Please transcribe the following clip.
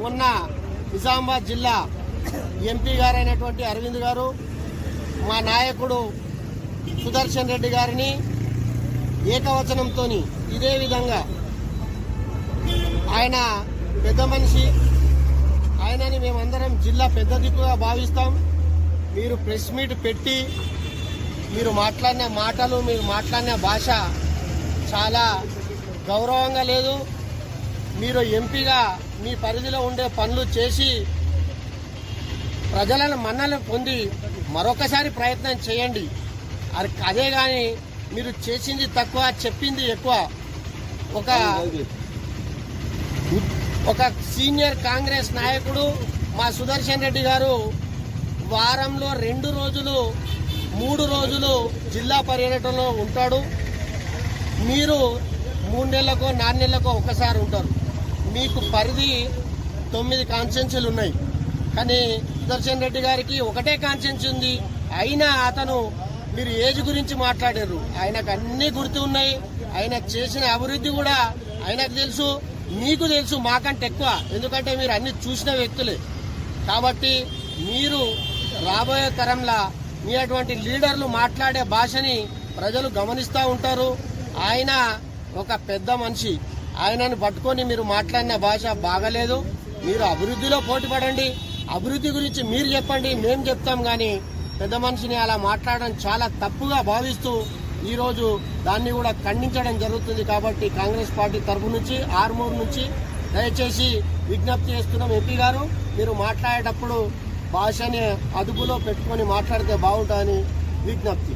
మొన్న నిజామాబాద్ జిల్లా ఎంపీ గారైనటువంటి అరవింద్ గారు మా నాయకుడు సుదర్శన్ రెడ్డి గారిని ఏకవచనంతో ఇదే విధంగా ఆయన పెద్ద మనిషి, ఆయనని మేమందరం జిల్లా పెద్ద దిక్కుగా భావిస్తాం. మీరు ప్రెస్ మీట్ పెట్టి మీరు మాట్లాడిన మాటలు, మీరు మాట్లాడిన భాష చాలా గౌరవంగా లేదు. మీరు ఎంపీగా మీ పరిధిలో ఉండే పనులు చేసి ప్రజలను మన్నలను పొంది మరొకసారి ప్రయత్నం చేయండి. అదే కానీ మీరు చేసింది తక్కువ, చెప్పింది ఎక్కువ. ఒక సీనియర్ కాంగ్రెస్ నాయకుడు మా సుదర్శన్ రెడ్డి గారు వారంలో 2 రోజులు 3 రోజులు జిల్లా పర్యటనలో ఉంటాడు. మీరు 3 నెలలకో 4 నెలలకో ఒకసారి ఉంటారు. మీకు పరిధి 9 కాన్స్టిట్యున్సీలు ఉన్నాయి, కానీ సుదర్శన్ రెడ్డి గారికి ఒకటే కాన్స్టిట్యున్సీ ఉంది. అయినా అతను మీరు ఏజ్ గురించి మాట్లాడారు, ఆయనకు అన్నీ గుర్తు ఉన్నాయి. ఆయన చేసిన అభివృద్ధి కూడా ఆయనకు తెలుసు, మీకు తెలుసు, మాకంటే ఎక్కువ. ఎందుకంటే మీరు అన్ని చూసిన వ్యక్తులే. కాబట్టి మీరు రాబోయే తరంలో మీ అటువంటి లీడర్లు మాట్లాడే భాషని ప్రజలు గమనిస్తూ ఉంటారు. ఆయన ఒక పెద్ద మనిషి, ఆయనను పట్టుకొని మీరు మాట్లాడిన భాష బాగలేదు. మీరు అభివృద్ధిలో పోటీ పడండి, అభివృద్ధి గురించి మీరు చెప్పండి, మేము చెప్తాం. కానీ పెద్ద మనిషిని అలా మాట్లాడడం చాలా తప్పుగా భావిస్తూ ఈరోజు దాన్ని కూడా ఖండించడం జరుగుతుంది. కాబట్టి కాంగ్రెస్ పార్టీ తరఫు నుంచి ఆర్మూర్ నుంచి దయచేసి విజ్ఞప్తి చేస్తున్నాం, ఎంపీ గారు మీరు మాట్లాడేటప్పుడు భాషని అదుపులో పెట్టుకొని మాట్లాడితే బాగుంటుందని విజ్ఞప్తి.